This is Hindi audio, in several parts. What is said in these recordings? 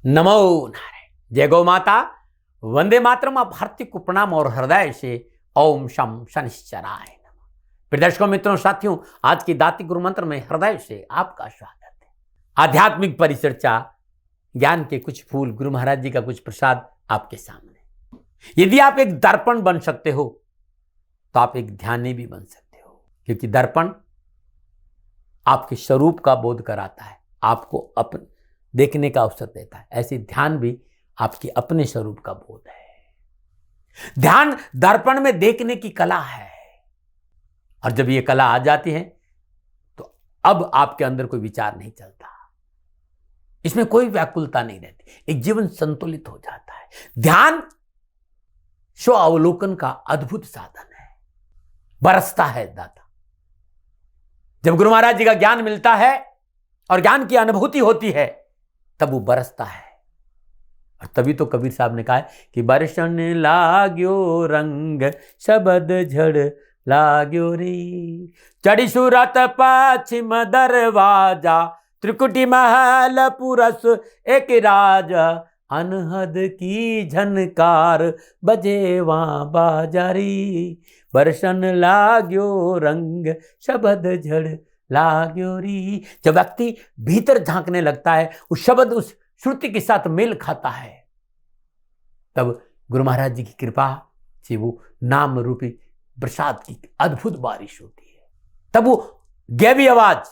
नमो नारायण। जय गौ माता, वंदे मातरम। आप भारती को प्रणाम और हृदय से ओम शम शनिश्चराय नमः। प्रिय दर्शकों, मित्रों, साथियों, आज की दाती गुरु मंत्र में हृदय से आपका स्वागत है। आध्यात्मिक परिचर्चा, ज्ञान के कुछ फूल, गुरु महाराज जी का कुछ प्रसाद आपके सामने। यदि आप एक दर्पण बन सकते हो तो आप एक ध्यानी भी बन सकते हो, क्योंकि दर्पण आपके स्वरूप का बोध कराता है, आपको अपने देखने का अवसर देता है। ऐसे ध्यान भी आपके अपने स्वरूप का बोध है। ध्यान दर्पण में देखने की कला है, और जब ये कला आ जाती है तो अब आपके अंदर कोई विचार नहीं चलता, इसमें कोई व्याकुलता नहीं रहती, एक जीवन संतुलित हो जाता है। ध्यान स्व अवलोकन का अद्भुत साधन है, बरसता है दाता। जब गुरु महाराज जी का ज्ञान मिलता है और ज्ञान की अनुभूति होती है तब वो बरसता है। और तभी तो कबीर साहब ने कहा है कि बरसन लाग्यो रंग शबद झड़ लाग्यो रे, चढ़ी सूरत पश्चिम दरवाजा, त्रिकुटी महल पुरस एक राजा, अनहद की झनकार बजे वहां बाजारी, बरसन लाग्यो रंग शबद झड़ लाग्यो री। जब व्यक्ति भीतर झांकने लगता है, उस शब्द उस श्रुति के साथ मेल खाता है, तब गुरु महाराज जी की कृपा से वो नाम रूपी प्रसाद की अद्भुत बारिश होती है। तब वो गैवी आवाज,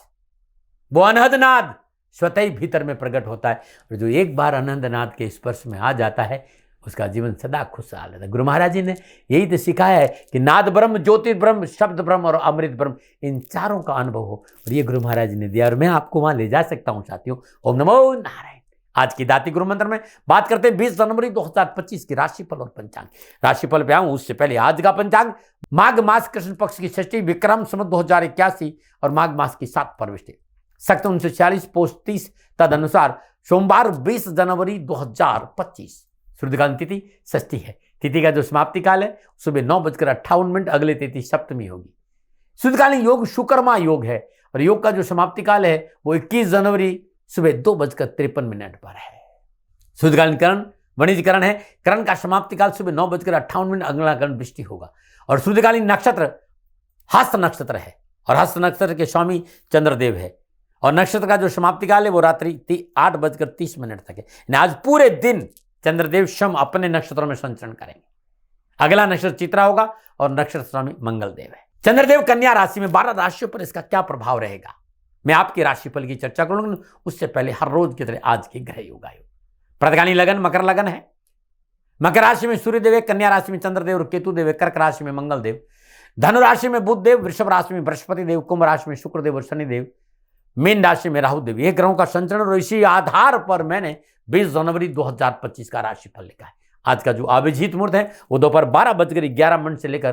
वो अनहद नाद स्वतः ही भीतर में प्रकट होता है, और जो एक बार अनंत नाद के स्पर्श में आ जाता है उसका जीवन सदा खुशहाल रहता है। गुरु महाराज जी ने यही तो सिखाया है कि नाद ब्रह्म, ज्योति ब्रह्म, शब्द ब्रह्म और अमृत ब्रह्म, इन चारों का अनुभव हो, और ये गुरु महाराज जी ने दिया, और मैं आपको वहां ले जा सकता हूं साथियों। ओम नमो नारायण। आज की दाती गुरु मंत्र में बात करते हैं 20 जनवरी 2025 की राशिफल और पंचांग। राशिफल पे आऊं उससे पहले आज का पंचांग, माघ मास कृष्ण पक्ष की षष्ठी, विक्रम संवत 2081 और माघ मास की 7 परविष्टि, सक्त 1946, पोष 30, तदनुसार सोमवार 20 जनवरी 2025। सूर्यकाल तिथि षष्ठी है। तिथि का जो समाप्ति काल है सुबह 9:58, अगले तिथि सप्तमी होगी। सूर्यकालीन योग शुक्रमा योग है, और योग का जो समाप्ति काल है वो 21 जनवरी सुबह 2:53 पर है। सूर्यकालीन करण वणिजकरण है, करण का समाप्ति काल सुबह 9:58, अगला करण वृष्टि होगा। और सूर्यकालीन नक्षत्र हस्त नक्षत्र है, और हस्त नक्षत्र के स्वामी चंद्रदेव है, और नक्षत्र का जो समाप्ति काल है वो रात्रि 8:30 तक है। आज पूरे दिन चंद्रदेव स्वयं अपने नक्षत्रों में संचरण करेंगे। अगला नक्षत्र चित्रा होगा, और नक्षत्र स्वामी मंगल देव है। चंद्रदेव कन्या राशि में 12 राशियों पर इसका क्या प्रभाव रहेगा, मैं आपकी राशिफल की चर्चा करूंगा। उससे पहले हर रोज की तरह आज के ग्रह योगायोग। प्रतिगामी लगन मकर लगन है। मकर राशि में सूर्यदेव है, कन्या राशि में चंद्रदेव और केतु देव है, कर्क राशि में मंगल देव, धनु राशि में बुध देव, वृषभ राशि में बृहस्पति देव, कुंभ राशि में शुक्रदेव और शनिदेव, मीन राशि में राहु देव। ये ग्रहों का संचरण, और इसी आधार पर मैंने 20 जनवरी 2025 का राशिफल लिखा है। आज का जो अभिजीत मुहूर्त है वो दोपहर 12:11 से लेकर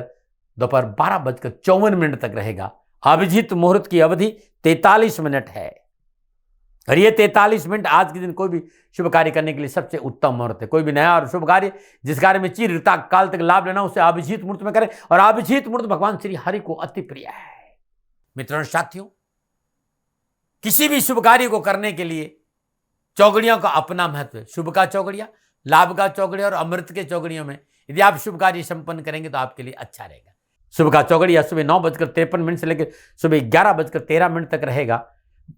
दोपहर 12:54 तक रहेगा। अभिजीत मुहूर्त की अवधि 43 मिनट है, और ये 43 मिनट आज के दिन कोई भी शुभ कार्य करने के लिए सबसे उत्तम मुहूर्त है। कोई भी नया और शुभ कार्य, जिस कार्य में चिरता काल तक लाभ लेना, उसे अभिजीत मुहूर्त में करें, और अभिजीत मुहूर्त भगवान श्री हरि को अति प्रिय है। मित्रों साथियों, किसी भी शुभ कार्य को करने के लिए चौगड़ियों का अपना महत्व है। शुभ का चौगड़िया, लाभ का चौगड़िया और अमृत के चौगड़ियों में यदि आप शुभ कार्य संपन्न करेंगे तो आपके लिए अच्छा रहेगा। शुभ का चौगड़िया सुबह 9:53 से लेकर सुबह 11:13 तक रहेगा।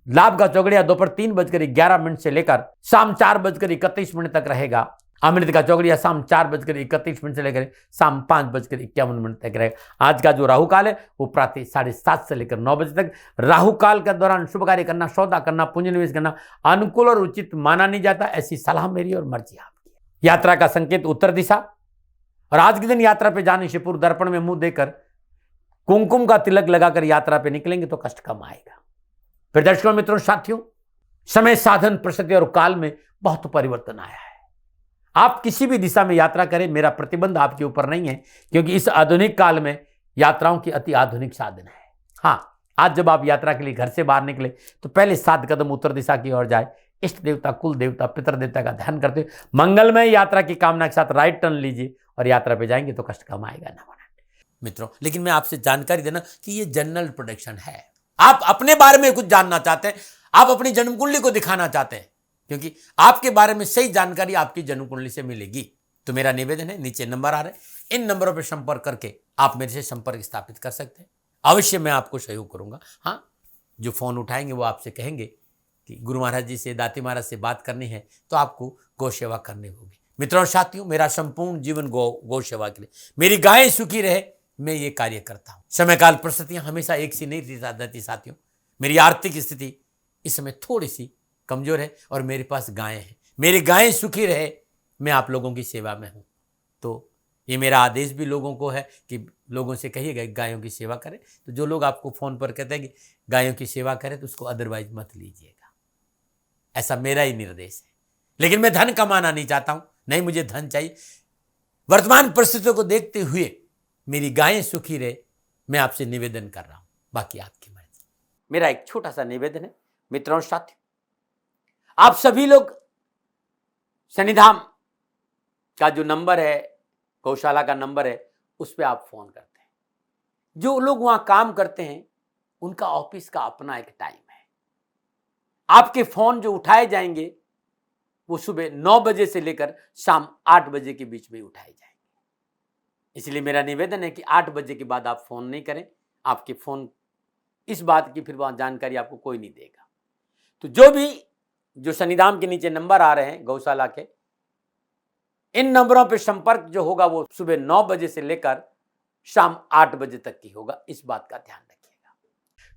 लाभ का चौगड़िया दोपहर 3:11 से लेकर शाम 4:31 तक रहेगा। अमृत का चौगड़िया शाम 4:31 से लेकर शाम 5:51 तक रहेगा। आज का जो राहु काल है वो प्रातः 7:30 से लेकर 9 बजे तक। राहु काल के दौरान शुभ कार्य करना, सौदा करना, पूंजी निवेश करना अनुकूल और उचित माना नहीं जाता। ऐसी सलाह मेरी और मर्जी आपकी। यात्रा का संकेत उत्तर दिशा, और आज के दिन यात्रा पे जाने से पूर्व दर्पण में मुंह देकर कुमकुम का तिलक लगाकर यात्रा पे निकलेंगे तो कष्ट कम आएगा। फिर दर्शकों मित्रों साथियों, समय, साधन, परिस्थिति और काल में बहुत परिवर्तन आया है। आप किसी भी दिशा में यात्रा करें, मेरा प्रतिबंध आपके ऊपर नहीं है, क्योंकि इस आधुनिक काल में यात्राओं की अति आधुनिक साधन है। हाँ, आज जब आप यात्रा के लिए घर से बाहर निकले तो पहले 7 कदम उत्तर दिशा की ओर जाए, इष्ट देवता, कुल देवता, पितर देवता का ध्यान करते हुए मंगलमय यात्रा की कामना के साथ राइट टर्न लीजिए, और यात्रा पे जाएंगे तो कष्ट कम आएगा ना। मित्रों, लेकिन मैं आपसे जानकारी देना कि ये जनरल प्रोडिक्शन है। आप अपने बारे में कुछ जानना चाहते हैं, आप अपनी जन्म कुंडली को दिखाना चाहते हैं, क्योंकि आपके बारे में सही जानकारी आपकी जन्म कुंडली से मिलेगी। तो मेरा निवेदन है, नीचे नंबर आ रहे हैं, इन नंबरों पर संपर्क करके आप मेरे से संपर्क स्थापित कर सकते हैं। अवश्य मैं आपको सहयोग करूंगा। हाँ, जो फोन उठाएंगे वो आपसे कहेंगे कि गुरु महाराज जी से, दाती महाराज से बात करनी है तो आपको गौ सेवा करनी होगी। मित्रों और साथियों, मेरा संपूर्ण जीवन गौ सेवा के लिए, मेरी गायें सुखी रहे, मैं ये कार्य करता हूँ। समय काल परिस्थितियां हमेशा एक सी नहीं रहती साथियों। मेरी आर्थिक स्थिति इस समय थोड़ी सी कमजोर है और मेरे पास गायें हैं। मेरी गायें सुखी रहे, मैं आप लोगों की सेवा में हूँ। तो ये मेरा आदेश भी लोगों को है कि लोगों से कहिएगा गायों की सेवा करें। तो जो लोग आपको फ़ोन पर कहते हैं कि गायों की सेवा करें, तो उसको अदरवाइज मत लीजिएगा। ऐसा मेरा ही निर्देश है। लेकिन मैं धन कमाना नहीं चाहता हूँ, नहीं मुझे धन चाहिए। वर्तमान परिस्थितियों को देखते हुए मेरी गायें सुखी रहे, मैं आपसे निवेदन कर रहा हूँ, बाकी आपकी मर्जी। मेरा एक छोटा सा निवेदन है मित्रों और साथियों, आप सभी लोग शनिधाम का जो नंबर है, गौशाला का नंबर है, उस पर आप फोन करते हैं। जो लोग वहां काम करते हैं उनका ऑफिस का अपना एक टाइम है। आपके फोन जो उठाए जाएंगे वो सुबह 9 बजे से लेकर शाम 8 बजे के बीच में उठाए जाएंगे। इसलिए मेरा निवेदन है कि 8 बजे के बाद आप फोन नहीं करें। आपके फोन इस बात की फिर वहां जानकारी आपको कोई नहीं देगा। तो जो शनिधाम के नीचे नंबर आ रहे हैं गौशाला के, इन नंबरों पर संपर्क जो होगा वो सुबह 9 बजे से लेकर शाम 8 बजे तक की होगा। इस बात का ध्यान रखिएगा।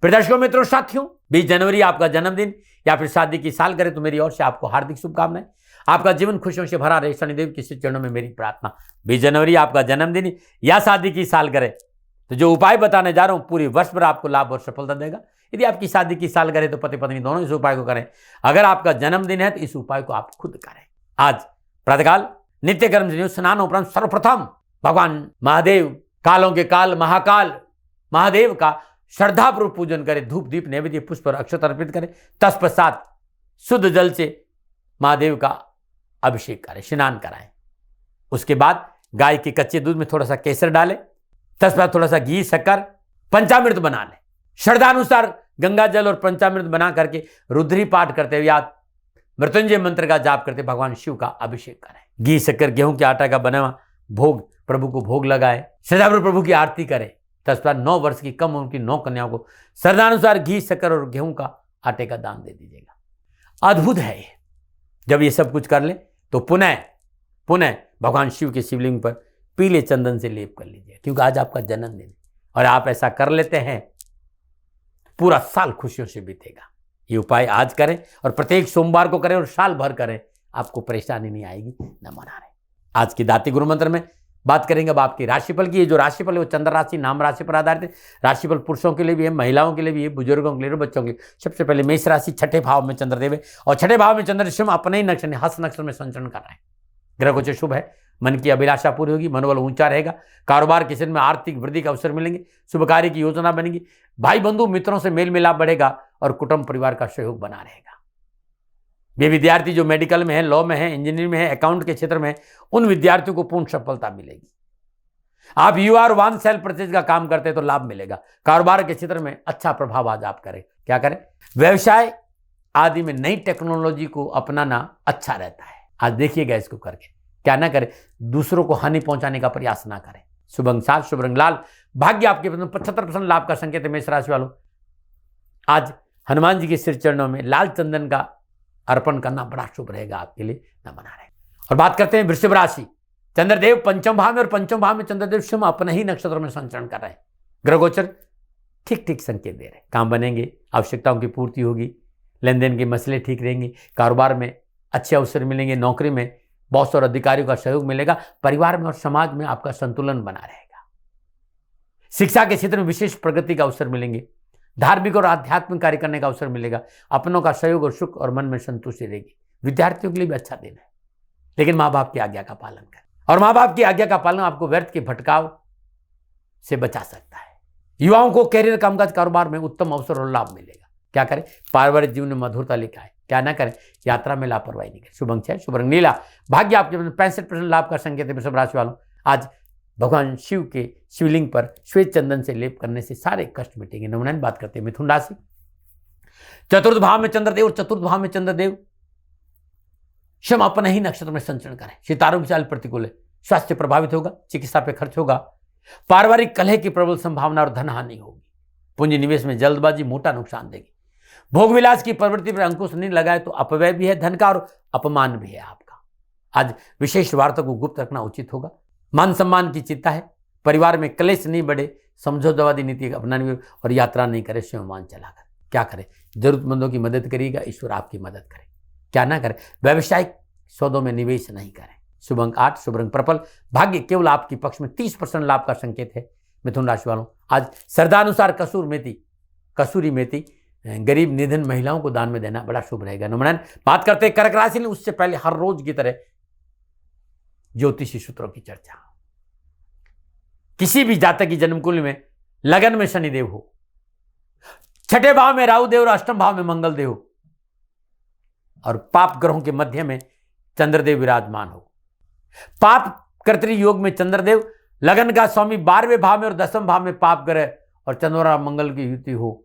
प्रिय दर्शकों, मित्रों, साथियों, 20 जनवरी आपका जन्मदिन या फिर शादी की सालगिरह, तो मेरी ओर से आपको हार्दिक शुभकामनाएं। आपका जीवन खुशियों से भरा रहे, शनिदेव के चरणों में मेरी प्रार्थना। 20 जनवरी आपका जन्मदिन या शादी की सालगिरह, तो जो उपाय बताने जा रहा हूं पूरे वर्ष भर आपको लाभ और सफलता देगा। यदि आपकी शादी की सालगिरह तो पति पत्नी दोनों इस उपाय को करें। अगर आपका जन्मदिन है तो इस उपाय को आप खुद करें। आज प्रातःकाल नित्य कर्म से स्नान उपरांत सर्वप्रथम भगवान महादेव, कालों के काल महाकाल महादेव का श्रद्धापूर्वक पूजन करें। धूप दीप नैवेद्य पुष्प और अक्षत अर्पित करें। तत्पश्चात शुद्ध जल से महादेव का अभिषेक करें, स्नान कराएं। उसके बाद गाय के कच्चे दूध में थोड़ा सा केसर डालें। तत्पश्चात थोड़ा सा घी, शक्कर, पंचामृत बना लें। श्रद्धानुसार गंगा जल और पंचामृत बना करके रुद्री पाठ करते हुए या मृत्युंजय मंत्र का जाप करते भगवान शिव का अभिषेक करें। घी, शक्कर, गेहूं के आटा का बना हुआ भोग प्रभु को भोग लगाए। श्रद्धापूर्वक प्रभु की आरती करें। तत्पश्चात 9 वर्ष की कम उम्र की 9 कन्याओं को श्रद्धानुसार घी, शक्कर और गेहूं का आटे का दान दे दीजिएगा। अद्भुत है ये। जब ये सब कुछ कर ले तो पुनः भगवान शिव के शिवलिंग पर पीले चंदन से लेप कर लीजिए, क्योंकि आज आपका जन्मदिन है। और आप ऐसा कर लेते हैं, पूरा साल खुशियों से बीतेगा। ये उपाय आज करें और प्रत्येक सोमवार को करें और साल भर करें, आपको परेशानी नहीं आएगी, न मनाने। आज की दाती गुरु मंत्र में बात करेंगे अब आपकी राशिफल की। ये जो राशिफल है वो चंद्र राशि, नाम राशि पर आधारित है। राशिफल पुरुषों के लिए भी है, महिलाओं के लिए भी है, बुजुर्गों के लिए, बच्चों के लिए। सबसे पहले मेष राशि, 6ठे भाव में चंद्रदेव है और 6ठे भाव में चंद्र अपने ही नक्षत्र हस्त नक्षत्र में संचरण कर रहे हैं। ग्रह गोचर शुभ है। मन की अभिलाषा पूरी होगी, मनोबल ऊंचा रहेगा। कारोबार के क्षेत्र में आर्थिक वृद्धि का अवसर मिलेंगे। शुभ कार्य की योजना बनेगी। भाई बंधु मित्रों से मेल मिलाप बढ़ेगा और कुटुंब परिवार का सहयोग बना रहेगा। वे विद्यार्थी जो मेडिकल में है, लॉ में है, इंजीनियरिंग में है, अकाउंट के क्षेत्र में है, उन विद्यार्थियों को पूर्ण सफलता मिलेगी। आप युवा और वन सेल परचेज का काम करते हैं तो लाभ मिलेगा। कारोबार के क्षेत्र में अच्छा प्रभाव आज आप करें। क्या करें? व्यवसाय आदि में नई टेक्नोलॉजी को अपनाना अच्छा रहता है। आज देखिएगा इसको करके। क्या ना करें? दूसरों को हानि पहुंचाने का प्रयास ना करें। शुभ अंक 7, शुभ रंग लाल। भाग्य आपके 75% लाभ का संकेत है। मेष राशि वालों, आज हनुमान जी के सिर चरणों में लाल चंदन का अर्पण करना बड़ा शुभ रहेगा आपके लिए, न मना रहे। और बात करते हैं वृषभ राशि। चंद्रदेव पंचम भाव में और पंचम भाव में चंद्रदेव स्वयं अपने ही नक्षत्र में संचरण कर रहे हैं। ग्रह गोचर ठीक ठीक संकेत दे रहे हैं। काम बनेंगे, आवश्यकताओं की पूर्ति होगी, लेन देन के मसले ठीक रहेंगे, कारोबार में अच्छे अवसर मिलेंगे, नौकरी में बॉस और अधिकारियों का सहयोग मिलेगा, परिवार में और समाज में आपका संतुलन बना रहेगा। शिक्षा के क्षेत्र में विशेष प्रगति का अवसर मिलेंगे। धार्मिक और आध्यात्मिक कार्य करने का अवसर मिलेगा। अपनों का सहयोग और सुख और मन में संतुष्टि रहेगी। विद्यार्थियों के लिए भी अच्छा दिन है, लेकिन माँ बाप की आज्ञा का पालन करें। और माँ बाप की आज्ञा का पालन आपको व्यर्थ के भटकाव से बचा सकता है। युवाओं को कैरियर, कामकाज, कारोबार में उत्तम अवसर और लाभ मिलेगा। क्या करें? पारिवारिक जीवन में मधुरता लेकर आए। क्या ना करें? यात्रा में लापरवाही नहीं करें। शुभ अंक 6, शुभ रंग नीला। भाग्य आपके 65% लाभ का संकेत है। वृषभ राशि वालों, आज भगवान शिव के शिवलिंग पर श्वेत चंदन से लेप करने से सारे कष्ट मिटेंगे। नमूना बात करते हैं मिथुन राशि। चतुर्थ भाव में चंद्रदेव और चतुर्थ भाव में चंद्रदेव शम अपने ही नक्षत्र में संचरण करें। सितारों की चाल प्रतिकूल है, स्वास्थ्य प्रभावित होगा, चिकित्सा पे खर्च होगा, पारिवारिक कलह की प्रबल संभावना और धन हानि होगी। पूंजी निवेश में जल्दबाजी मोटा नुकसान देगी। भोग विलास की प्रवृत्ति पर अंकुश नहीं लगाए तो अपव्यय भी है धन का और अपमान भी है आपका। आज विशेष वार्ता को गुप्त रखना उचित होगा। मान सम्मान की चिंता है, परिवार में क्लेश नहीं बढ़े, समझौतावादी नीति अपनानी और यात्रा नहीं करे, स्वयं चलाकर। क्या करें? जरूरतमंदों की मदद करिएगा, ईश्वर आपकी मदद करे। क्या ना करें? व्यावसायिक सौदों में निवेश नहीं करें। शुभ अंक 8, शुभ रंग पर्पल, भाग्य केवल आपके पक्ष में, 30% लाभ का संकेत है। मिथुन राशि वालों, आज श्रद्धानुसार कसूरी मेथी गरीब निधन महिलाओं को दान में देना बड़ा शुभ रहेगा। नमन बात करते हैं कर्क राशि, उससे पहले हर रोज की तरह ज्योतिषी सूत्रों की चर्चा। किसी भी जातक की जन्म कुंडली में लगन में शनिदेव हो, छठे भाव में राहु देव और अष्टम भाव में मंगल देव और पाप ग्रहों के मध्य में चंद्रदेव विराजमान हो, पाप कर्तरी योग में चंद्रदेव, लगन का स्वामी 12वें भाव में और 10वें भाव में पाप ग्रह और चंद्र और मंगल की युति हो,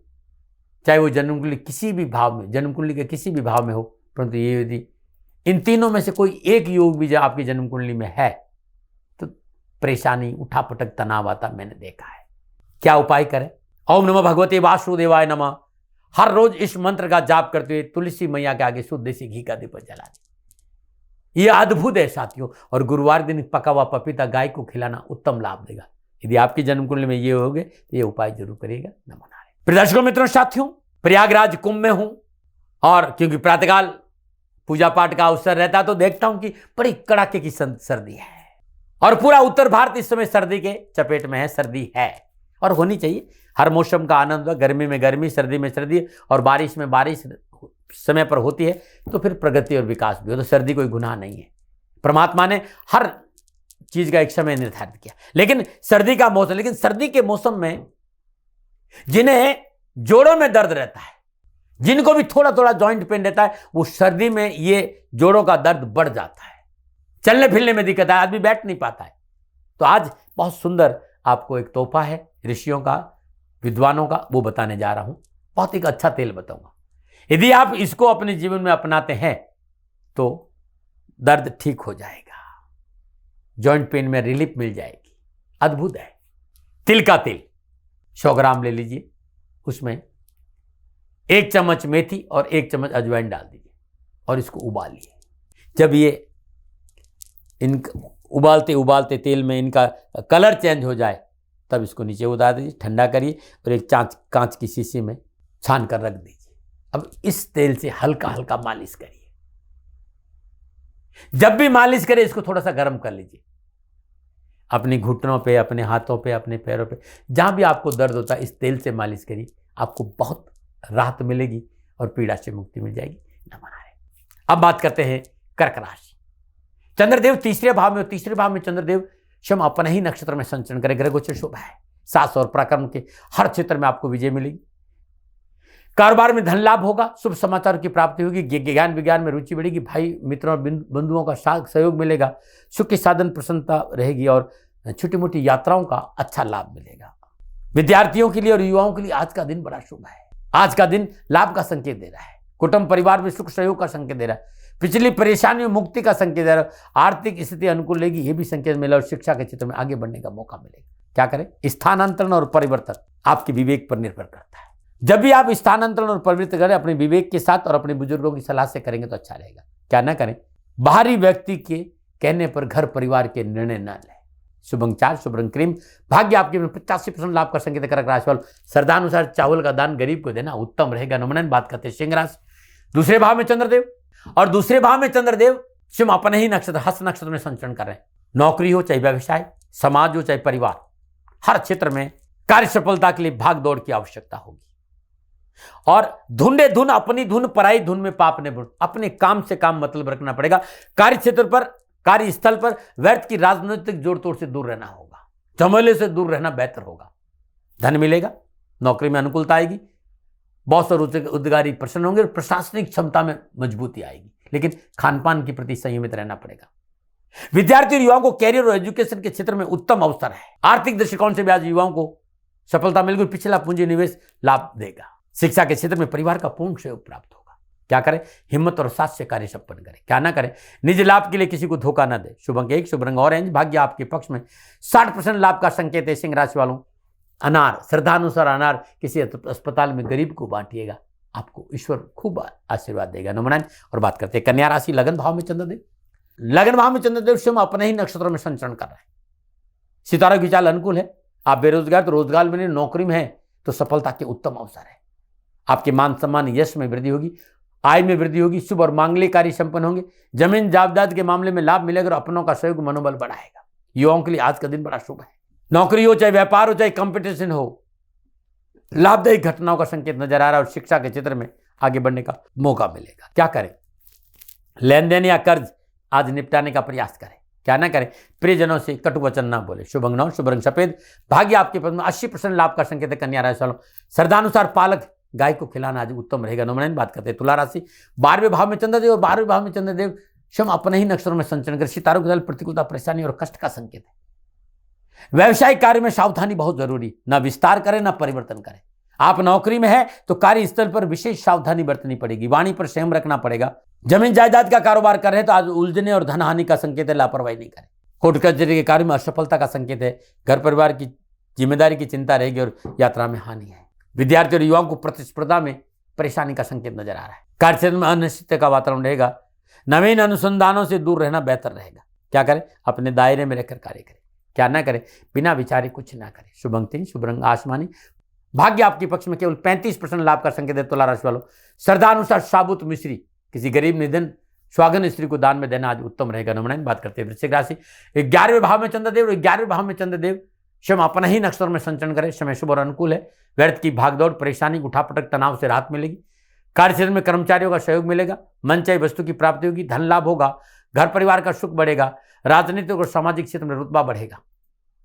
चाहे वो जन्म कुंडली किसी भी भाव में, जन्म कुंडली के किसी भी भाव में हो, परंतु ये यदि इन तीनों में से कोई एक योग भी जो आपकी जन्म कुंडली में है तो परेशानी, उठापटक, तनाव आता मैंने देखा है। क्या उपाय करें? ओम नमः भगवते वासुदेवाय नमः। हर रोज इस मंत्र का जाप करते हुए तुलसी मैया के आगे शुद्ध देसी घी का दीपक जला दें। यह अद्भुत है साथियों, और गुरुवार दिन पका हुआ पपीता गाय को खिलाना उत्तम लाभ देगा। यदि आपकी जन्म कुंडली में ये होगे तो ये उपाय जरूर करिएगा। नमो नारायण। दर्शकों मित्रों साथियों, प्रयागराज कुंभ में हूं और क्योंकि प्रातःकाल पूजा पाठ का अवसर रहता तो देखता हूं कि बड़ी कड़ाके की सर्दी है और पूरा उत्तर भारत इस समय सर्दी के चपेट में है। सर्दी है और होनी चाहिए। हर मौसम का आनंद, गर्मी में गर्मी, सर्दी में सर्दी और बारिश में बारिश समय पर होती है तो फिर प्रगति और विकास भी हो। तो सर्दी कोई गुनाह नहीं है। परमात्मा ने हर चीज का एक समय निर्धारित किया। लेकिन सर्दी का मौसम, लेकिन सर्दी के मौसम में जिन्हें जोड़ों में दर्द रहता है, जिनको भी थोड़ा थोड़ा जॉइंट पेन रहता है, वो सर्दी में ये जोड़ों का दर्द बढ़ जाता है। चलने फिरने में दिक्कत है, आदमी बैठ नहीं पाता है। तो आज बहुत सुंदर आपको एक तोहफा है ऋषियों का, विद्वानों का, वो बताने जा रहा हूं। बहुत एक अच्छा तेल बताऊंगा। यदि आप इसको अपने जीवन में अपनाते हैं तो दर्द ठीक हो जाएगा, जॉइंट पेन में रिलीफ मिल जाएगी। अद्भुत है। तिल का तेल 100 ग्राम ले लीजिए, उसमें 1 चम्मच मेथी और 1 चम्मच अजवाइन डाल दीजिए और इसको उबालिए। जब ये उबालते उबालते तेल में इनका कलर चेंज हो जाए तब इसको नीचे उतार दीजिए, ठंडा करिए और एक कांच की शीशी में छान कर रख दीजिए। अब इस तेल से हल्का हल्का मालिश करिए। जब भी मालिश करें इसको थोड़ा सा गर्म कर लीजिए, अपने घुटनों पे, अपने हाथों पे, अपने पैरों पे, जहां भी आपको दर्द होता है इस तेल से मालिश करिए। आपको बहुत राहत मिलेगी और पीड़ा से मुक्ति मिल जाएगी। नमन नारायण। अब बात करते हैं कर्क राशि। चंद्रदेव तीसरे भाव में, तीसरे भाव में चंद्रदेव स्वयं अपने ही नक्षत्र में संचरण करे। ग्रह गोचर शुभ है। साहस और पराक्रम के हर क्षेत्र में आपको विजय मिलेगी। कारोबार में धन लाभ होगा, शुभ समाचार की प्राप्ति होगी, ज्ञान विज्ञान में रुचि बढ़ेगी, भाई मित्रों और बंधुओं का सहयोग मिलेगा, सुख के साधन प्रसन्नता रहेगी और छोटी मोटी यात्राओं का अच्छा लाभ मिलेगा। विद्यार्थियों के लिए और युवाओं के लिए आज का दिन बड़ा शुभ है। आज का दिन लाभ का संकेत दे रहा है। कुटुंब परिवार में सुख सहयोग का संकेत दे रहा है। पिछली परेशानियों मुक्ति का संकेत दे रहा है। आर्थिक स्थिति अनुकूल रहेगी, ये भी संकेत मिला और शिक्षा के क्षेत्र में आगे बढ़ने का मौका मिलेगा। क्या करें? स्थानांतरण और परिवर्तन आपके विवेक पर निर्भर करता है। जब भी आप स्थानांतरण और परिवर्तन करें अपने विवेक के साथ और अपने बुजुर्गों की सलाह से करेंगे तो अच्छा रहेगा। क्या ना करें? बाहरी व्यक्ति के कहने पर घर परिवार के निर्णय न लें। शुभ अंक 4, शुभ रंग क्रीम, भाग्य आपके 85% लाभ का संकेत। कर्क राशि वालों, श्रद्धानुसार चावल का दान गरीब को देना उत्तम रहेगा। नमन बात करते हैं सिंह राशि। दूसरे भाव में चंद्रदेव और दूसरे भाव में चंद्रदेव स्वयं अपने ही नक्षत्र हस्त नक्षत्र में संचरण कर रहे हैं। नौकरी हो चाहे व्यवसाय, समाज हो चाहे परिवार, हर क्षेत्र में कार्य सफलता के लिए भाग दौड़ की आवश्यकता होगी। और धुंधे धुन, अपनी धुन पराई धुन में पाप ने, अपने काम से काम मतलब रखना पड़ेगा। कार्य क्षेत्र पर, कार्यस्थल पर व्यर्थ की राजनीतिक जोड़ तोड़ से दूर रहना होगा। झमेले से दूर रहना बेहतर होगा। धन मिलेगा, नौकरी में अनुकूलता आएगी, बॉस और उद्योगारी प्रसन्न होंगे, प्रशासनिक क्षमता में मजबूती आएगी। लेकिन खान पान के प्रति संयमित रहना पड़ेगा। विद्यार्थी और युवाओं को कैरियर और एजुकेशन के क्षेत्र में उत्तम अवसर है। आर्थिक दृष्टिकोण से भी आज युवाओं को सफलता मिलेगी। पिछला पूंजी निवेश लाभ देगा। शिक्षा के क्षेत्र में परिवार का पूर्ण सहयोग प्राप्त होगा। क्या करें, हिम्मत और साहस से कार्य संपन्न करें। क्या ना करें, निज लाभ के लिए किसी को धोखा न दे। शुभ अंक 1, शुभ रंग ऑरेंज, भाग्य आपके पक्ष में। 60% लाभ का संकेत है। सिंह राशि वालों, अनार, श्रद्धानुसार अनार किसी अस्पताल में गरीब को बांटिएगा, आपको ईश्वर खूब आशीर्वाद देगा। नंबर 9 और बात करते हैं कन्या राशि, लगन भाव में चंद्रदेव। लगन भाव में चंद्रदेव स्वयं अपने ही नक्षत्रों में संचरण कर रहे हैं। सितारों की चाल अनुकूल है। आप बेरोजगार तो रोजगार में, नौकरी में है तो सफलता के उत्तम अवसर है। आपके मान सम्मान यश में वृद्धि होगी, आय में वृद्धि होगी, शुभ और मांगलिक कार्य संपन्न होंगे। जमीन जायदाद के मामले में लाभ मिलेगा और अपनों का सहयोग मनोबल बढ़ाएगा। युवाओं के लिए आज का दिन बड़ा शुभ है। नौकरी हो, चाहे व्यापार हो, चाहे कंपटीशन हो, लाभदायक घटनाओं का संकेत नजर आ रहा है और शिक्षा के क्षेत्र में आगे बढ़ने का मौका मिलेगा। क्या करें, लेन देन या कर्ज आज निपटाने का प्रयास करें। क्या ना करें, प्रियजनों से कटु वचन ना बोले। शुभ अंक 9, शुभ रंग सफेद, भाग्य आपके पद में। 80% लाभ का संकेत है। कन्या राशि वालों, श्रद्धानुसार पालक गाय को खिलाना आज उत्तम रहेगा। नंबर 9 बात करते हैं तुला राशि, 12वें भाव में चंद्रदेव और 12वें भाव में चंद्रदेव स्वयं अपने ही नक्षत्रों में संचरण कर सितारों के दल प्रतिकूलता, परेशानी और कष्ट का संकेत है। व्यवसायिक कार्य में सावधानी बहुत जरूरी, ना विस्तार करें ना परिवर्तन करें। आप नौकरी में है तो कार्यस्थल पर विशेष सावधानी बरतनी पड़ेगी, वाणी पर संयम रखना पड़ेगा। जमीन जायदाद का कारोबार कर रहे हैं तो आज उलझने और धन हानि का संकेत है, लापरवाही नहीं करें। कोर्ट कचहरी के कार्य में असफलता का संकेत है। घर परिवार की जिम्मेदारी की चिंता रहेगी और यात्रा में हानि है। विद्यार्थी और युवाओं को प्रतिस्पर्धा में परेशानी का संकेत नजर आ रहा है। कार्यक्षेत्र में अनिश्चितता का वातावरण रहेगा। नवीन अनुसंधानों से दूर रहना बेहतर रहेगा। क्या करें, अपने दायरे में रहकर कार्य करें। क्या ना करें, बिना विचारे कुछ ना करें। शुभ अंक 3, शुभ रंग आसमानी, भाग्य आपके पक्ष में। केवल 35% लाभ का संकेत है। तुला राशि वालों, श्रद्धानुसार साबुत मिश्री किसी गरीब निधन स्वागन स्त्री को दान में देना आज उत्तम रहेगा। नंबर 9 बात करते हैं वृश्चिक राशि, 11वें भाव में चंद्रदेव और 11वें भाव में चंद्रदेव स्वयं अपना ही नक्षत्र में संचरण करें। समय शुभ और अनुकूल है। व्यर्थ की भागदौड़, परेशानी, उठापटक, तनाव से राहत मिलेगी। कार्यक्षेत्र में कर्मचारियों का सहयोग मिलेगा। मन चाही वस्तु की प्राप्ति होगी। धन लाभ होगा। घर परिवार का सुख बढ़ेगा। राजनीतिक और सामाजिक क्षेत्र में रुतबा बढ़ेगा।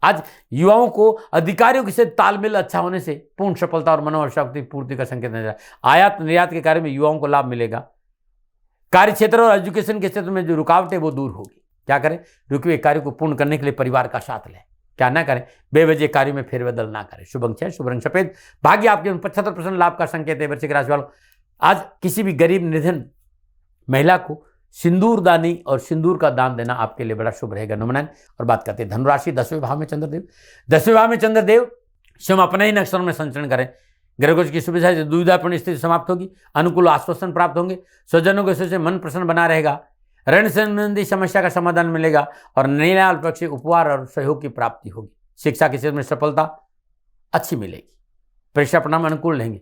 आज युवाओं को अधिकारियों के साथ तालमेल अच्छा होने से पूर्ण सफलता और मनोवांछा पूर्ति का संकेत नजर। आयात निर्यात के कार्य में युवाओं को लाभ मिलेगा। कार्य क्षेत्र और एजुकेशन के क्षेत्र में जो रुकावटें वो दूर होगी। क्या करें, रुके हुए कार्य को पूर्ण करने के लिए परिवार का साथ लें। क्या ना करें, बेवजह कार्य में फेरबदल ना करें। शुभ अंक 6, शुभ रंग सफेद, भाग्य आपके 75% लाभ का संकेत है। वृश्चिक राशि वालों, आज किसी भी गरीब निधन महिला को सिंदूर दानी और सिंदूर का दान देना आपके लिए बड़ा शुभ रहेगा। नंबर 9 और बात करते हैं धनुराशि, 10वें भाव में चंद्रदेव। 10वें भाव में चंद्रदेव स्वयं अपने ही नक्षत्र में संचरण करें। ग्रह की सुविधा से दुविधापूर्ण स्थिति समाप्त होगी। अनुकूल आश्वासन प्राप्त होंगे। स्वजनों के से मन प्रसन्न बना रहेगा। ऋण संबंधी समस्या का समाधान मिलेगा और न्यायालय पक्ष से उपहार और सहयोग की प्राप्ति होगी। शिक्षा के क्षेत्र में सफलता अच्छी मिलेगी। परीक्षा परिणाम अनुकूल रहेंगे।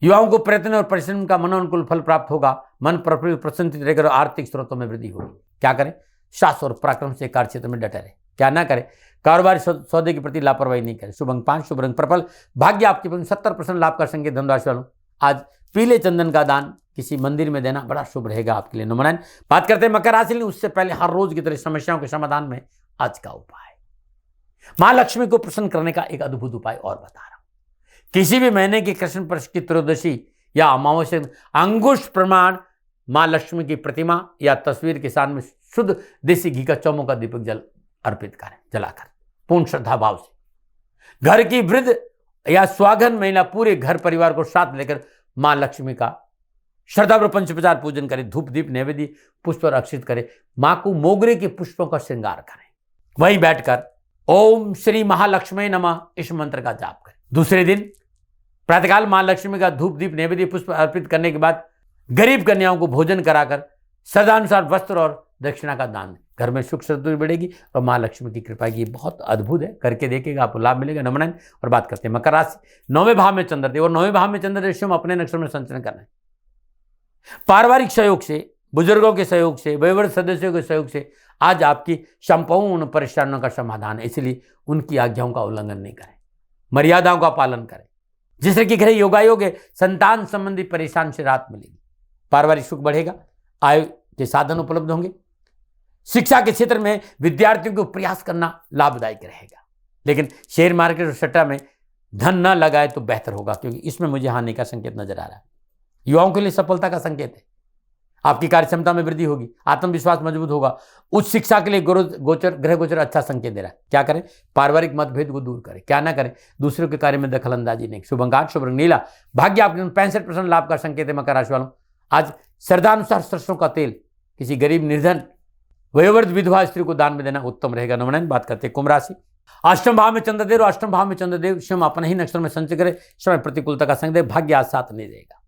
युवाओं को प्रयत्न और परिश्रम का मनोनुकूल फल प्राप्त होगा। मन प्रसन्नचित रहेगा और आर्थिक स्रोतों में वृद्धि होगी। क्या करें, साहस और पराक्रम से कार्य क्षेत्र में डटे रहे। क्या ना करें, कारोबारी सौदे के प्रति लापरवाही नहीं करें। शुभ अंक 5, शुभ रंग पर्पल, भाग्य आपके 70% लाभ का संकेत। धनुराशि वालों, आज पीले चंदन का दान किसी मंदिर में देना बड़ा शुभ रहेगा आपके लिए। नंबर 9 बात करते हैं मकर राशि। उससे पहले हर रोज की तरह समस्याओं के समाधान में आज का उपाय, मां लक्ष्मी को प्रसन्न करने का एक अद्भुत उपाय और बता रहा हूं। किसी भी महीने की कृष्ण पक्ष की त्रयोदशी या अमावस्या अंगुष्ठ प्रमाण मां लक्ष्मी की प्रतिमा या तस्वीर के सामने शुद्ध देसी घी का चौमुखा दीपक जल अर्पित करें, जलाकर पूर्ण श्रद्धा भाव से। घर की वृद्ध या स्वागन महिला पूरे घर परिवार को साथ लेकर मां लक्ष्मी का श्रद्धापूर्वक पंचोपचार पूजन करें। धूप दीप नैवेद्य पुष्प और अक्षित करें। मां को मोगरे के पुष्पों का श्रृंगार करें। वहीं बैठकर ओम श्री महालक्ष्मी नमः इस मंत्र का जाप करें। दूसरे दिन प्रातःकाल मां लक्ष्मी का धूप दीप नैवेद्य पुष्प अर्पित करने के बाद गरीब कन्याओं को भोजन कराकर श्रद्धानुसार वस्त्र और दक्षिणा का दान दें। घर में सुख समृद्धि बढ़ेगी और मां लक्ष्मी की कृपा की बहुत अद्भुत है, करके देखिएगा, आपको लाभ मिलेगा। नंबर 9 और बात करते हैं मकर राशि। 9वें भाव में चंद्रदेव और 9वें भाव में चंद्रदेव स्वयं अपने नक्षत्र में संचरण करना है। पारिवारिक सहयोग से, बुजुर्गों के सहयोग से, वयोवृद्ध सदस्यों के सहयोग से आज आपकी संपूर्ण परेशानियों का समाधान है। इसलिए उनकी आज्ञाओं का उल्लंघन नहीं करें, मर्यादाओं का पालन करें। जिससे कि घर योगायोग है, संतान संबंधी परेशान से राहत मिलेगी। पारिवारिक सुख बढ़ेगा। आय के साधन उपलब्ध होंगे। शिक्षा के क्षेत्र में विद्यार्थियों को प्रयास करना लाभदायक रहेगा। लेकिन शेयर मार्केट और सट्टा में धन न लगाए तो बेहतर होगा, क्योंकि इसमें मुझे हानि का संकेत नजर आ रहा है। युवाओं के लिए सफलता का संकेत है। आपकी कार्य क्षमता में वृद्धि होगी। आत्मविश्वास मजबूत होगा। उच्च शिक्षा के लिए ग्रह गोचर अच्छा संकेत दे रहा है। क्या करें, पारिवारिक मतभेद को दूर करें। क्या ना करें, दूसरों के कार्य में दखल अंदाजी नहीं। शुभ अंक 8, शुभ रंग नीला, भाग्य आपके 65% लाभ का संकेत है। मकर राशि वालों, आज श्रद्धानुसार सरसों का तेल किसी गरीब निर्धन वयोवृद्ध विधवा स्त्री को दान में देना उत्तम रहेगा। नवनयन बात करते हैं कुंभ राशि। अष्टम भाव में चंद्रदेव और अष्टम भाव में चंद्रदेव स्वयं अपने ही नक्षत्र में संचय करे, समय प्रतिकूलता का संग दे, भाग्य आज साथ नहीं देगा।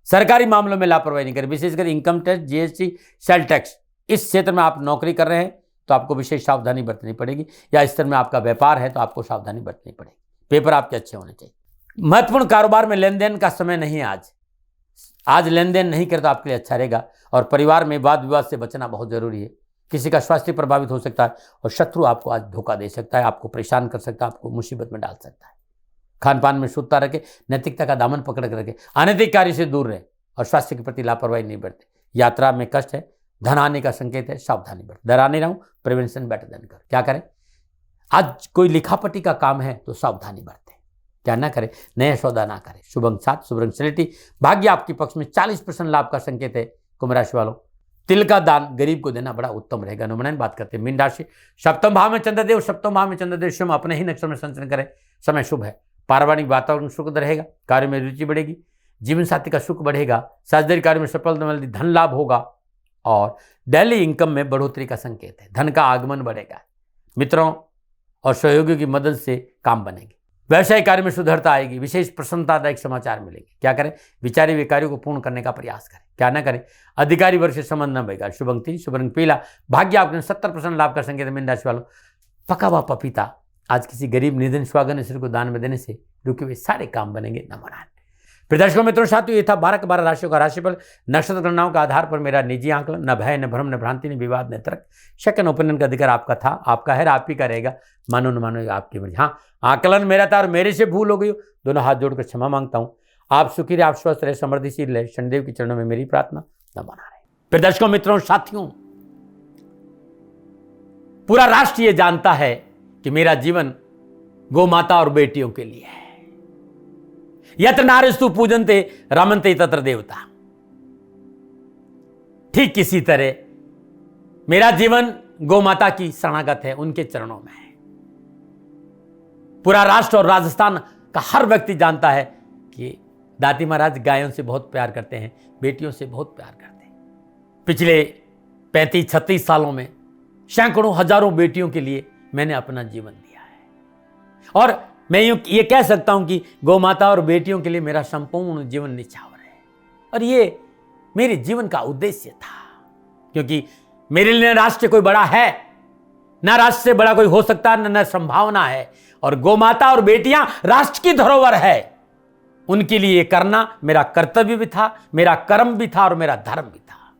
सरकारी मामलों में लापरवाही नहीं करें, विशेषकर income tax, GST, sale tax, इस क्षेत्र में आप नौकरी कर रहे हैं तो आपको विशेष सावधानी बरतनी पड़ेगी, या इस तरह में आपका व्यापार है तो आपको सावधानी बरतनी पड़ेगी। पेपर आपके अच्छे होने चाहिए। महत्वपूर्ण कारोबार में लेन देन का समय नहीं है आज लेन देन नहीं करे तो आपके लिए अच्छा रहेगा। और परिवार में वाद विवाद से बचना बहुत जरूरी है। किसी का स्वास्थ्य प्रभावित हो सकता है और शत्रु आपको आज धोखा दे सकता है, आपको परेशान कर सकता है, आपको मुसीबत में डाल सकता है। खान पान में शुद्धता रखें, नैतिकता का दामन पकड़ कर रखें, अनैतिक कार्य से दूर रहें और स्वास्थ्य के प्रति लापरवाही नहीं बरतें। यात्रा में कष्ट है, धन आने का संकेत है, सावधानी बरतें। डरा नहीं रहूं, प्रिवेंशन बेटर देन कर। क्या करें? आज कोई लिखापटी का काम है तो सावधानी बरतें, क्या ना करें, नया सौदा ना करें। शुभ अंक 7, शुभ रंग स्लेटी, भाग्य आपके पक्ष में, 40% लाभ का संकेत है। कुंभ राशि वालों, तिल का दान गरीब को देना बड़ा उत्तम रहेगा। नवनयन बात करते हैं मीन राशि। सप्तम भाव में चंद्रदेव, सप्तम भाव में चंद्रदेव स्वयं अपने ही नक्षत्र में संचरण करें, समय शुभ है। पारिवारिक वातावरण सुखद रहेगा, कार्य में रुचि बढ़ेगी, जीवन साथी का सुख बढ़ेगा, साझेदारी कार्य में सफलता मिलेगी, धन लाभ होगा और डेली इनकम में बढ़ोतरी का संकेत है। धन का आगमन बढ़ेगा, मित्रों और सहयोगियों की मदद से काम बनेंगे, व्यवसायिक कार्य में सुधरता आएगी, विशेष प्रसन्नतादायक समाचार मिलेंगे। क्या करें? विचारे हुए कार्यों को पूर्ण करने का प्रयास करें, क्या ना करें, अधिकारी वर्ग से संबंध न बनेगा। शुभ अंक 3, शुभ रंग पीला, भाग्य आपके 70% लाभ का संकेत है। मीन राशि वालों, पका हुआ पपीता आज किसी गरीब निर्धन स्वागन स्त्री को दान में देने से रुके हुए सारे काम बनेंगे। नमोनारायण। दर्शकों मित्रों साथियों, ये था 12 के 12 राशियों का राशिफल। नक्षत्र गणनाओं के आधार पर मेरा निजी आंकलन, न भय, न भ्रम, न भ्रांति, न विवाद, न तर्क, सेकंड ओपिनियन का अधिकार आपका था, आपका है, आप ही का रहेगा। मानो न मानो आपकी मर्जी। हाँ, आकलन मेरा था और मेरे से भूल हो गई हो, दोनों हाथ जोड़कर क्षमा मांगता हूँ। आप सुखी रहे, आप स्वस्थ रहे, समृद्धिशील रहे, शनिदेव के चरणों में मेरी प्रार्थना। नमोनारायण। दर्शकों मित्रों साथियों, पूरा राष्ट्र ये जानता है कि मेरा जीवन गौ माता और बेटियों के लिए है। यत्र नारीस्तु पूजन्ते रमन्ते तत्र देवता। ठीक किसी तरह मेरा जीवन गौ माता की शरणागत है, उनके चरणों में है। पूरा राष्ट्र और राजस्थान का हर व्यक्ति जानता है कि दादी महाराज गायों से बहुत प्यार करते हैं, बेटियों से बहुत प्यार करते हैं। पिछले 35-36 सालों में सैकड़ों हजारों बेटियों के लिए मैंने अपना जीवन दिया है और मैं ये कह सकता हूं कि गौ माता और बेटियों के लिए मेरा संपूर्ण जीवन निछावर है। और ये मेरे जीवन का उद्देश्य था, क्योंकि मेरे लिए राष्ट्र कोई बड़ा है, ना राष्ट्र से बड़ा कोई हो सकता है, न संभावना है। और गौ माता और बेटियां राष्ट्र की धरोहर है, उनके लिए ये करना मेरा कर्तव्य भी था, मेरा कर्म भी था और मेरा धर्म भी था।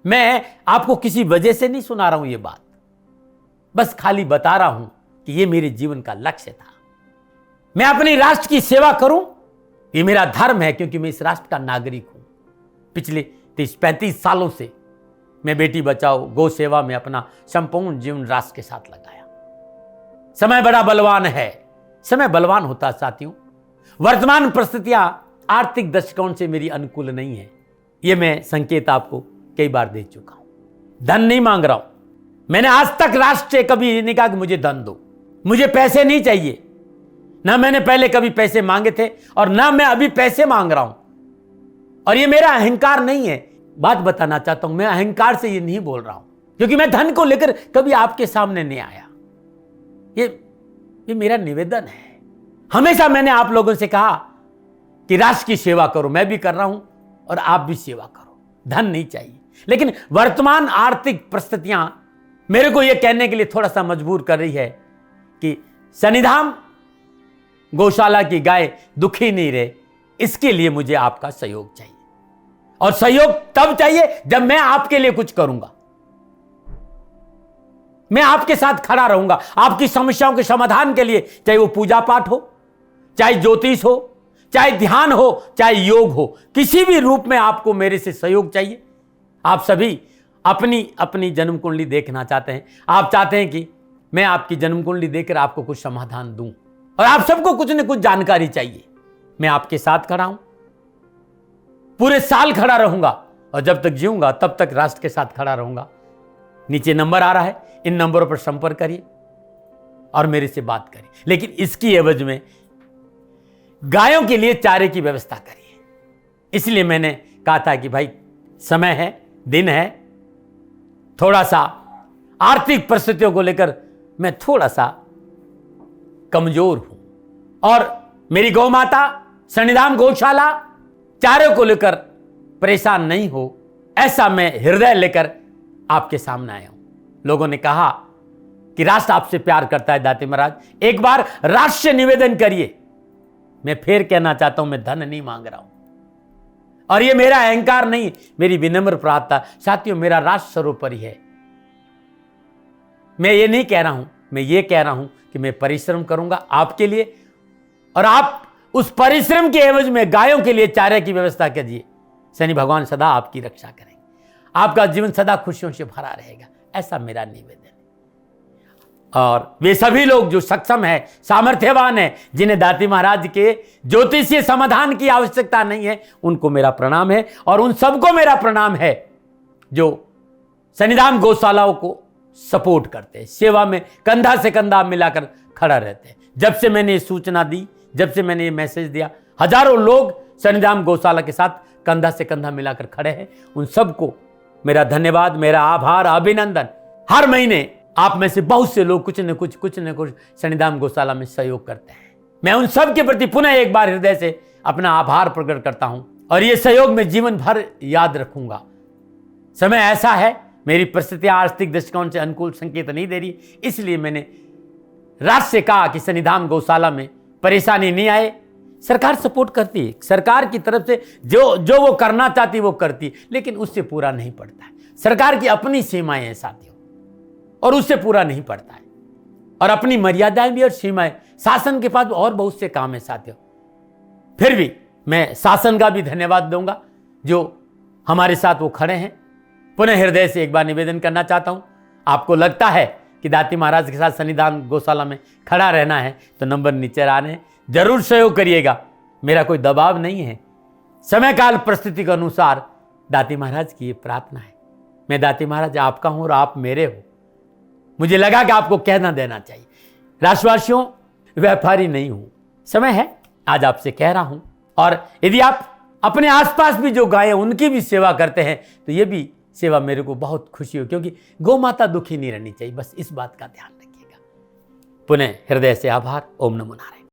मैं आपको किसी वजह से नहीं सुना रहा हूं ये बात, बस खाली बता रहा हूं कि ये मेरे जीवन का लक्ष्य था। मैं अपने राष्ट्र की सेवा करूं, ये मेरा धर्म है, क्योंकि मैं इस राष्ट्र का नागरिक हूं। पिछले 30-35 सालों से मैं बेटी बचाओ, गौ सेवा में अपना संपूर्ण जीवन राष्ट्र के साथ लगाया। समय बड़ा बलवान है, समय बलवान होता साथियों। वर्तमान परिस्थितियां आर्थिक दृष्टिकोण से मेरी अनुकूल नहीं है, यह मैं संकेत आपको कई बार दे चुका हूं। धन नहीं मांग रहा हूं, मैंने आज तक राष्ट्र से कभी नहीं कहा कि मुझे धन दो, मुझे पैसे नहीं चाहिए। ना मैंने पहले कभी पैसे मांगे थे और ना मैं अभी पैसे मांग रहा हूं। और ये मेरा अहंकार नहीं है, बात बताना चाहता हूं, मैं अहंकार से ये नहीं बोल रहा हूं, क्योंकि मैं धन को लेकर कभी आपके सामने नहीं आया। ये मेरा निवेदन है। हमेशा मैंने आप लोगों से कहा कि राष्ट्र की सेवा करो, मैं भी कर रहा हूं और आप भी सेवा करो। धन नहीं चाहिए, लेकिन वर्तमान आर्थिक परिस्थितियां मेरे को यह कहने के लिए थोड़ा सा मजबूर कर रही है कि शनिधाम गौशाला की गाय दुखी नहीं रहे, इसके लिए मुझे आपका सहयोग चाहिए। और सहयोग तब चाहिए जब मैं आपके लिए कुछ करूंगा, मैं आपके साथ खड़ा रहूंगा, आपकी समस्याओं के समाधान के लिए, चाहे वो पूजा पाठ हो, चाहे ज्योतिष हो, चाहे ध्यान हो, चाहे योग हो, किसी भी रूप में आपको मेरे से सहयोग चाहिए। आप सभी अपनी अपनी जन्म कुंडली देखना चाहते हैं, आप चाहते हैं कि मैं आपकी जन्म कुंडली देखकर आपको कुछ समाधान दूं, और आप सबको कुछ न कुछ जानकारी चाहिए। मैं आपके साथ खड़ा हूं, पूरे साल खड़ा रहूंगा और जब तक जीऊंगा तब तक राष्ट्र के साथ खड़ा रहूंगा। नीचे नंबर आ रहा है, इन नंबरों पर संपर्क करिए और मेरे से बात करिए, लेकिन इसकी एवज में गायों के लिए चारे की व्यवस्था करिए। इसलिए मैंने कहा था कि भाई समय है, दिन है, थोड़ा सा आर्थिक परिस्थितियों को लेकर मैं थोड़ा सा कमजोर हूं और मेरी गौ माता सन्निधान गौशाला चारे को लेकर परेशान नहीं हो, ऐसा मैं हृदय लेकर आपके सामने आया हूं। लोगों ने कहा कि राष्ट्र आपसे प्यार करता है दाती महाराज, एक बार राष्ट्र से निवेदन करिए। मैं फिर कहना चाहता हूं, मैं धन नहीं मांग रहा हूं और ये मेरा अहंकार नहीं, मेरी विनम्र प्रार्थना। साथियों, मेरा राष्ट्र सर्वोपरि है। मैं ये नहीं कह रहा हूं, मैं ये कह रहा हूं कि मैं परिश्रम करूंगा आपके लिए और आप उस परिश्रम के एवज में गायों के लिए चारे की व्यवस्था कीजिए। शनि भगवान सदा आपकी रक्षा करेंगे, आपका जीवन सदा खुशियों से भरा रहेगा, ऐसा मेरा निवेदन है। और वे सभी लोग जो सक्षम है, सामर्थ्यवान है, जिन्हें दाती महाराज के ज्योतिषीय समाधान की आवश्यकता नहीं है, उनको मेरा प्रणाम है। और उन सबको मेरा प्रणाम है जो सन्निधान गौशालाओं को सपोर्ट करते हैं, सेवा में कंधा से कंधा मिलाकर खड़ा रहते हैं। जब से मैंने ये सूचना दी, जब से मैंने ये मैसेज दिया, हजारों लोग सन्निधान गौशाला के साथ कंधा से कंधा मिलाकर खड़े हैं। उन सबको मेरा धन्यवाद, मेरा आभार, अभिनंदन। हर महीने आप में से बहुत से लोग कुछ न कुछ सन्निधान गौशाला में सहयोग करते हैं। मैं उन सब के प्रति पुनः एक बार हृदय से अपना आभार प्रकट करता हूं और ये सहयोग मैं जीवन भर याद रखूंगा। समय ऐसा है, मेरी परिस्थितियां आर्थिक दृष्टिकोण से अनुकूल संकेत नहीं दे रही, इसलिए मैंने राष्ट्र से कहा कि सन्निधान गौशाला में परेशानी नहीं आए। सरकार सपोर्ट करती है, सरकार की तरफ से जो वो करना चाहती वो करती, लेकिन उससे पूरा नहीं पड़ता है। सरकार की अपनी सीमाएं हैं साथियों, और उससे पूरा नहीं पड़ता है, और अपनी मर्यादाएं भी और सीमाएं। शासन के पास और बहुत से काम है साथियों। फिर भी मैं शासन का भी धन्यवाद दूंगा जो हमारे साथ वो खड़े हैं। पुनः हृदय से एक बार निवेदन करना चाहता हूं, आपको लगता है कि दाती महाराज के साथ सन्निधान गौशाला में खड़ा रहना है तो नंबर नीचे आ रहे हैं, जरूर सहयोग करिएगा। मेरा कोई दबाव नहीं है, समय काल परिस्थिति के अनुसार दाती महाराज की ये प्रार्थना है। मैं दाती महाराज आपका हूं और आप मेरे हो। मुझे लगा कि आपको कहना देना चाहिए। राष्ट्रवासियों, व्यापारी नहीं हूं, समय है आज आपसे कह रहा हूं। और यदि आप अपने आसपास भी जो गाय उनकी भी सेवा करते हैं तो ये भी सेवा मेरे को बहुत खुशी हो, क्योंकि गौ माता दुखी नहीं रहनी चाहिए। बस इस बात का ध्यान रखिएगा। पुनः हृदय से आभार। ओम नमो नारायण।